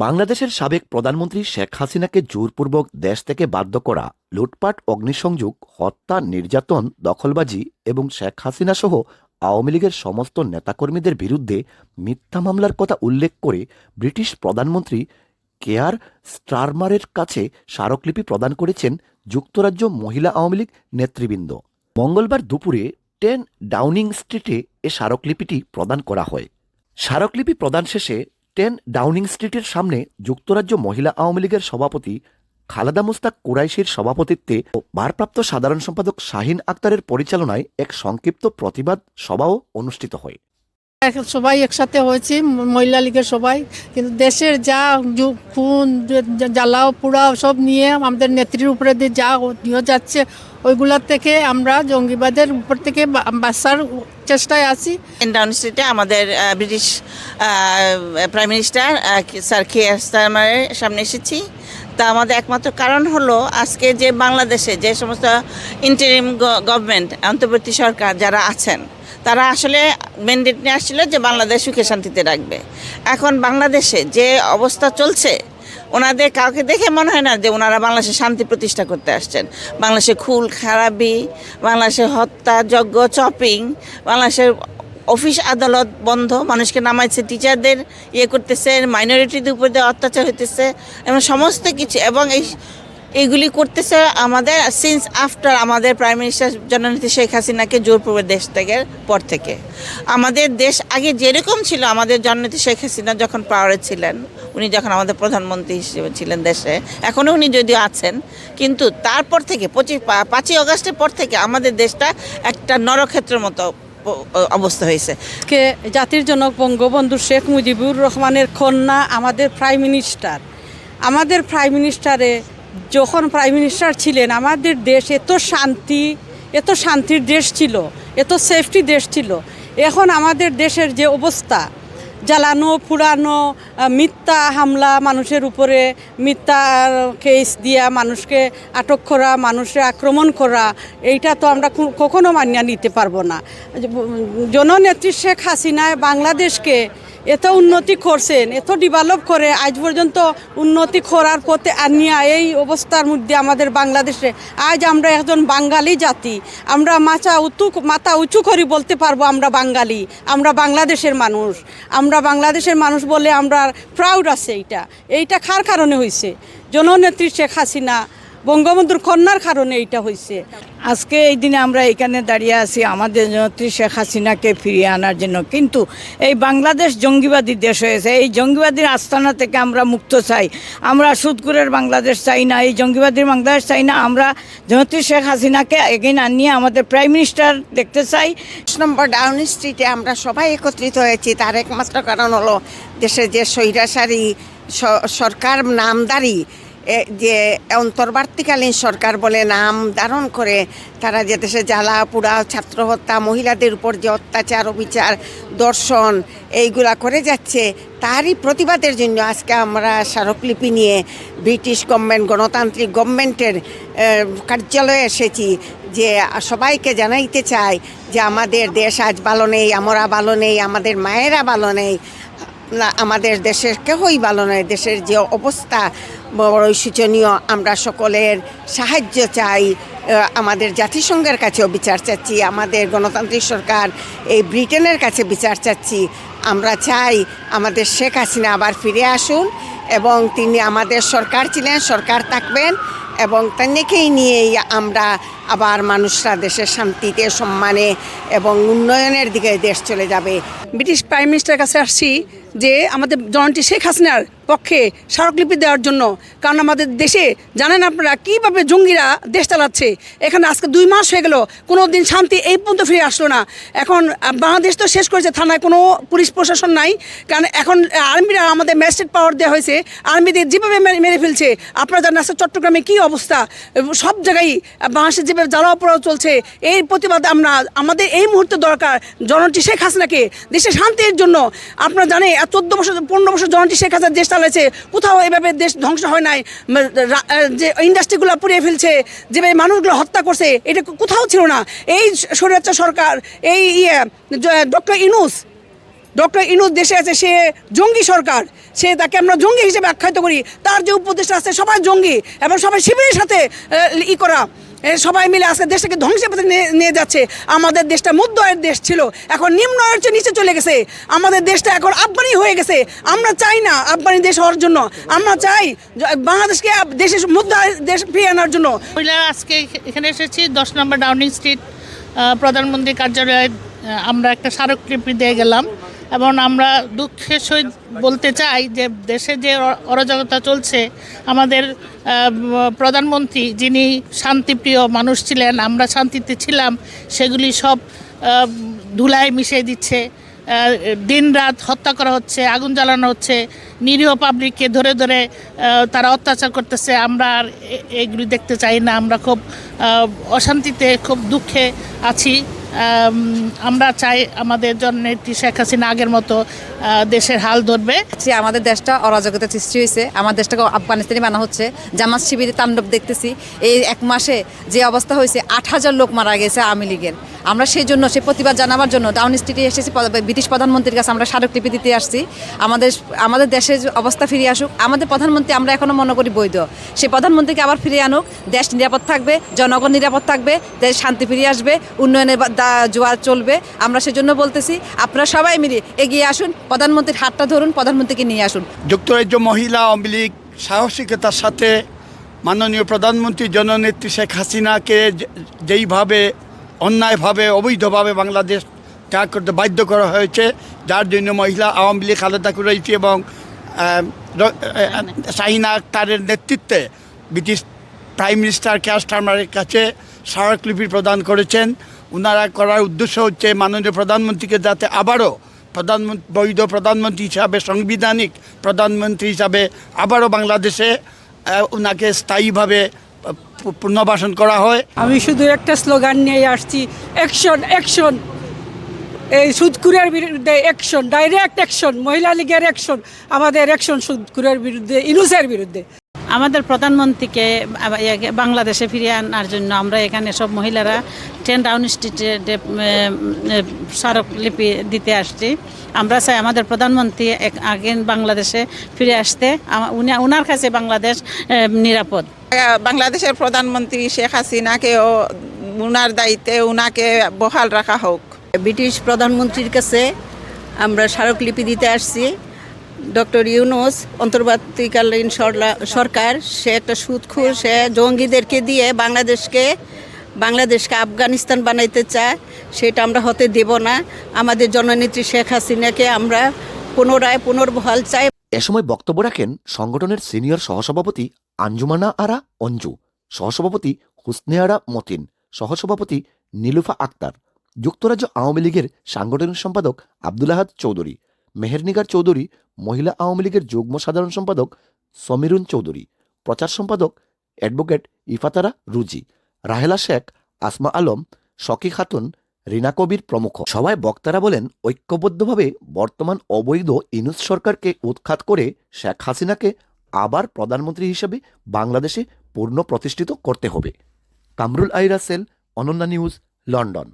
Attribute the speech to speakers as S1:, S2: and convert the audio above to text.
S1: বাংলাদেশের সাবেক প্রধানমন্ত্রী শেখ হাসিনাকে জোরপূর্বক দেশ থেকে বাধ্য করা, লুটপাট, অগ্নিসংযোগ, হত্যা, নির্যাতন, দখলবাজি এবং শেখ হাসিনা সহ আওয়ামী লীগের সমস্ত নেতাকর্মীদের বিরুদ্ধে মিথ্যা মামলার কথা উল্লেখ করে ব্রিটিশ প্রধানমন্ত্রী কেয়ার স্টারমারের কাছে স্মারকলিপি প্রদান করেছেন যুক্তরাজ্য মহিলা আওয়ামী লীগ নেতৃবৃন্দ। মঙ্গলবার দুপুরে 10 ডাউনিং স্ট্রিটে এ স্মারকলিপিটি প্রদান করা হয়। স্মারকলিপি প্রদান শেষে 10 ডাউনিং স্ট্রিটের সামনে যুক্তরাজ্য মহিলা আওয়ামী লীগের সভাপতি খালেদা মুস্তাক কুরাইশির সভাপতিত্বে ও ভারপ্রাপ্ত সাধারণ সম্পাদক শাহিন আক্তারের পরিচালনায় এক সংক্ষিপ্ত প্রতিবাদ সভাও অনুষ্ঠিত হয়।
S2: সবাই একসাথে হয়েছি, মহিলা লীগের সবাই, কিন্তু দেশের যা খুন, জ্বালাও পোড়াও সব নিয়ে আমাদের নেত্রীর উপরে দিয়ে যা নিয়ে যাচ্ছে, ওইগুলোর থেকে আমরা জঙ্গিবাদের উপর থেকে বাঁচার চেষ্টায় আছি।
S3: ডাউন স্ট্রিটে আমাদের British prime minister sir Keir স্টারমারের সামনে এসেছি। তা আমাদের একমাত্র কারণ হলো আজকে যে বাংলাদেশে যে সমস্ত ইন্টারিম গভর্নমেন্ট, অন্তর্বর্তী সরকার যারা আছেন, তারা আসলে ম্যান্ডেট নিয়ে আসছিল যে বাংলাদেশ সুখে শান্তিতে রাখবে। এখন বাংলাদেশে যে অবস্থা চলছে, ওনাদের কাউকে দেখে মনে হয় না যে ওনারা বাংলাদেশে শান্তি প্রতিষ্ঠা করতে আসছেন। বাংলাদেশে খুন খারাপি, বাংলাদেশে হত্যা যজ্ঞ, চপিং, বাংলাদেশের অফিস আদালত বন্ধ, মানুষকে নামাইছে, টিচারদের করতেছে, মাইনরিটিদের উপর দিয়ে অত্যাচার হইতেছে এবং সমস্ত কিছু, এবং এইগুলি করতেছে আমাদের সিন্স আফটার আমাদের প্রাইম মিনিস্টার জননেত্রী শেখ হাসিনাকে জোরপূর্বক দেশ ত্যাগের পর থেকে। আমাদের দেশ আগে যেরকম ছিল, আমাদের জননেত্রী শেখ হাসিনা যখন পাওয়ারে ছিলেন, উনি যখন আমাদের প্রধানমন্ত্রী হিসেবে ছিলেন দেশে, এখনও উনি যদিও আছেন, কিন্তু তারপর থেকে 5ই আগস্টের পর থেকে আমাদের দেশটা একটা নরক্ষেত্রের মতো অবস্থা হয়েছে।
S4: জাতির জনক বঙ্গবন্ধু শেখ মুজিবুর রহমানের কন্যা আমাদের প্রাইম মিনিস্টারে যখন প্রাইম মিনিস্টার ছিলেন, আমাদের দেশ এত শান্তির দেশ ছিল, এত সেফটি দেশ ছিল। এখন আমাদের দেশের যে অবস্থা, জ্বালানো পুরানো, মিথ্যা হামলা, মানুষের উপরে মিথ্যা কেস দিয়া মানুষকে আটক করা, মানুষের আক্রমণ করা, এইটা তো আমরা কখনো মানিয়ে নিতে পারবো না। জননেত্রী শেখ হাসিনায় বাংলাদেশকে এত উন্নতি করছেন, এত ডেভেলপ করে আজ পর্যন্ত উন্নতি করার পথে আনিয়া এই অবস্থার মধ্যে আমাদের বাংলাদেশে আজ আমরা একজন বাঙালি জাতি, আমরা মাথা উঁচু করে বলতে পারবো আমরা বাঙালি, আমরা বাংলাদেশের মানুষ বলে আমরা প্রাউড আছে। এইটা কার কারণে হয়েছে? জননেত্রী শেখ হাসিনা, বঙ্গবন্ধুর কন্যার কারণে এইটা হয়েছে।
S5: আজকে এই দিনে আমরা এখানে দাঁড়িয়ে আছি আমাদের জননেত্রী শেখ হাসিনাকে ফিরিয়ে আনার জন্য, কিন্তু এই বাংলাদেশ জঙ্গিবাদী দেশ হয়েছে। এই জঙ্গিবাদীর আস্তানা থেকে আমরা মুক্ত চাই। আমরা সুদখোরের বাংলাদেশ চাই না, এই জঙ্গিবাদীর বাংলাদেশ চাই না। আমরা জননেত্রী শেখ হাসিনাকে এগেইন আনিয়ে আমাদের প্রাইম মিনিস্টার দেখতে চাই।
S6: 10 নম্বর ডাউনিং স্ট্রিটে আমরা সবাই একত্রিত হয়েছি, তার একমাত্র কারণ হলো দেশের যে স্বৈরাচারী সরকার নামদারি, যে অন্তর্বর্তীকালীন সরকার বলে নাম ধারণ করে তারা যে দেশে জ্বালা পোড়া, ছাত্র হত্যা, মহিলাদের উপর যে অত্যাচার, অবিচার, দর্শন এইগুলা করে যাচ্ছে, তারই প্রতিবাদের জন্য আজকে আমরা স্মারকলিপি নিয়ে ব্রিটিশ গভর্নমেন্ট, গণতান্ত্রিক গভর্নমেন্টের কার্যালয়ে এসেছি, যে সবাইকে জানাইতে চাই যে আমাদের দেশ আজ ভালো নেই, আমরা ভালো নেই, আমাদের মায়েরা ভালো নেই, আমাদের দেশের কেউই ভালো নয়। দেশের যে অবস্থা বড়ই শোচনীয়। আমরা সকলের সাহায্য চাই, আমাদের জাতিসংঘের কাছেও বিচার চাচ্ছি, আমাদের গণতান্ত্রিক সরকার এই ব্রিটেনের কাছে বিচার চাচ্ছি। আমরা চাই আমাদের শেখ হাসিনা আবার ফিরে আসুন, এবং তিনি আমাদের সরকার ছিলেন, সরকার থাকবেন, এবং তাকেই নিয়েই আমরা আবার মানুষরা দেশের শান্তিতে, সম্মানে এবং উন্নয়নের দিকে দেশ চলে যাবে।
S7: ব্রিটিশ প্রাইম মিনিস্টারের কাছে আসছি যে আমাদের জননেত্রী শেখ হাসিনার পক্ষে স্মারকলিপি দেওয়ার জন্য। কারণ আমাদের দেশে জানেন আপনারা কীভাবে জঙ্গিরা দেশ চালাচ্ছে। এখানে আজকে 2 মাস হয়ে গেল, কোনো দিন শান্তি এই পর্যন্ত ফিরে আসলো না। এখন বাংলাদেশ তো শেষ করেছে, থানায় কোনো পুলিশ প্রশাসন নাই, কারণ এখন আর্মিরা আমাদের ম্যাজিস্ট্রেট পাওয়ার দেওয়া হয়েছে, আর্মিদের যেভাবে মেরে ফেলছে। আপনারা জানেন আজকে চট্টগ্রামে কী অবস্থা, সব জায়গায় বাংলাদেশে যেভাবে জ্বালাও পোড়াও চলছে। এই প্রতিবাদে আমাদের এই মুহূর্তে দরকার জননেত্রী শেখ হাসিনাকে দেশে শান্তির জন্য। আপনারা জানেন 15 বছর জননেত্রী শেখ হাসিনা দেশ চালাইছে, কোথাও এভাবে দেশ ধ্বংস হয় নাই। যে ইন্ডাস্ট্রিগুলো পুড়িয়ে ফেলছে, যেভাবে মানুষগুলো হত্যা করছে, এটা কোথাও ছিল না। এই স্বৈরাচার সরকার, এই ডক্টর ইউনূস ডক্টর ইউনূস দেশে আছে, সে জঙ্গি সরকার, তাকে আমরা জঙ্গি হিসেবে আখ্যায়িত করি। তার যে উপদেষ্টা আছে সবাই জঙ্গি এবং সবাই শিবিরের সাথে করা, সবাই মিলে আজকে দেশটাকে ধ্বংসের পথে নিয়ে যাচ্ছে। আমাদের দেশটা মধ্য আয়ের দেশ ছিল, এখন নিম্ন আয়ের চেয়ে নিচে চলে গেছে। আমাদের দেশটা এখন আফগানি হয়ে গেছে। আমরা চাই না আফগানি দেশ হওয়ার জন্য, আমরা চাই বাংলাদেশকে দেশের মধ্য আয়ের দেশ ফিরিয়ে আনার জন্য।
S8: মহিলারা আজকে এখানে এসেছি 10 নম্বর ডাউনিং স্ট্রিট প্রধানমন্ত্রী কার্যালয়ে আমরা একটা স্মারকলিপি দিয়ে গেলাম এবং আমরা দুঃখের সহিত বলতে চাই যে দেশে যে অরাজকতা চলছে, আমাদের প্রধানমন্ত্রী যিনি শান্তিপ্রিয় মানুষ ছিলেন, আমরা শান্তিতে ছিলাম, সেগুলি সব ধুলায় মিশিয়ে দিচ্ছে। দিনরাত হত্যা করা হচ্ছে, আগুন জ্বালানো হচ্ছে, নিরীহ পাবলিককে ধরে ধরে তারা অত্যাচার করতেছে। আমরা আর এগুলি দেখতে চাই না। আমরা খুব অশান্তিতে, খুব দুঃখে আছি। আমরা চাই আমাদের জননেত্রী শেখ হাসিনা আগের মতো দেশের হাল ধরবে।
S9: আমাদের দেশটা অরাজকতা সৃষ্টি হয়েছে, আমার দেশটাকে আফগানিস্তানি বানা হচ্ছে, জামাত শিবিরে তাণ্ডব দেখতেছি। এই 1 মাসে যে অবস্থা হয়েছে, 8000 লোক মারা গেছে আওয়ামী লীগের। আমরা সেই জন্য সে প্রতিবাদ জানাবার জন্য ডাউন স্ট্রিটে এসেছি, ব্রিটিশ প্রধানমন্ত্রীর কাছে আমরা স্মারকলিপি দিতে আসছি। আমাদের দেশের অবস্থা ফিরিয়ে আসুক। আমাদের প্রধানমন্ত্রী আমরা এখনও মনে করি বৈধ, সেই প্রধানমন্ত্রীকে আবার ফিরিয়ে আনুক। দেশ নিরাপদ থাকবে, জনগণ নিরাপদ থাকবে, দেশ শান্তি ফিরিয়ে আসবে, উন্নয়নের জোয়ার চলবে। আমরা সেজন্য বলতেছি, আপনারা সবাই মিলে এগিয়ে আসুন, প্রধানমন্ত্রীর হাতটা ধরুন, প্রধানমন্ত্রীকে নিয়ে আসুন।
S10: যুক্তরাজ্য মহিলা আওয়ামী লীগ সাহসিকতার সাথে মাননীয় প্রধানমন্ত্রী জননেত্রী শেখ হাসিনাকে যেইভাবে অন্যায়ভাবে অবৈধভাবে বাংলাদেশ ত্যাগ করতে বাধ্য করা হয়েছে, যার জন্য মহিলা আওয়ামী লীগ খালেদা কুরাইশি এবং শাহিনা আক্তারের নেতৃত্বে ব্রিটিশ প্রাইম মিনিস্টার কেয়ার স্টারমারের কাছে স্মারকলিপি প্রদান করেছেন। ওনারা করার উদ্দেশ্য হচ্ছে মাননীয় প্রধানমন্ত্রীকে যাতে আবারও বৈধ প্রধানমন্ত্রী হিসাবে, সাংবিধানিক প্রধানমন্ত্রী হিসাবে আবারও বাংলাদেশে ওনাকে স্থায়ীভাবে পুনর্বাসন করা হয়।
S4: আমি শুধু একটা স্লোগান নিয়ে আসছি, অ্যাকশন অ্যাকশন। এই সুদখোরের বিরুদ্ধে অ্যাকশন, ডাইরেক্ট অ্যাকশন। মহিলা লীগের অ্যাকশন, আমাদের অ্যাকশন সুদখোরের বিরুদ্ধে, ইউনূসের বিরুদ্ধে।
S11: আমাদের প্রধানমন্ত্রীকে বাংলাদেশে ফিরিয়ে আনার জন্য আমরা এখানে সব মহিলারা 10 ডাউনিং স্ট্রিটে স্মারকলিপি দিতে আসছি। আমরা চাই আমাদের প্রধানমন্ত্রী আগে বাংলাদেশে ফিরে আসতে, ওনার কাছে বাংলাদেশ নিরাপদ।
S3: বাংলাদেশের প্রধানমন্ত্রী শেখ হাসিনাকেও উনার দায়িত্বে উনাকে বহাল রাখা হোক।
S9: ব্রিটিশ প্রধানমন্ত্রীর কাছে আমরা স্মারকলিপি দিতে আসছি। ডক্টর ইউনূস অন্তর্বর্তীকালীন সরকার, সে একটা সুদখোর, সে জঙ্গিদেরকে দিয়ে বাংলাদেশকে আফগানিস্তান বানাইতে চায়। সেটা আমরা হতে দেব না। আমাদের জননেত্রী শেখ হাসিনাকে আমরা পুনর্বহাল চাই।
S1: এ সময় বক্তব্য রাখেন সংগঠনের সিনিয়র সহসভাপতি আঞ্জুমানা আরা অঞ্জু, সহসভাপতি হুসনে আরা মতিন, সহসভাপতি নীলুফা আক্তার, যুক্তরাজ্য আওয়ামী লীগের সাংগঠনিক সম্পাদক আব্দুল আহাদ চৌধুরী, মেহেরনিগার চৌধুরী, মহিলা আওয়ামী লীগের যুগ্ম সাধারণ সম্পাদক সমীরুন চৌধুরী, প্রচার সম্পাদক অ্যাডভোকেট ইফাতারা রুজি, রাহেলা শেখ, আসমা আলম, শকি খাতুন, রিনা কবির প্রমুখ। সবাই বক্তারা বলেন, ঐক্যবদ্ধভাবে বর্তমান অবৈধ ইউনূস সরকারকে উৎখাত করে শেখ হাসিনাকে আবার প্রধানমন্ত্রী হিসেবে বাংলাদেশে পূর্ণ প্রতিষ্ঠিত করতে হবে। কামরুল আইরা সেল, অনন্যা নিউজ, লন্ডন।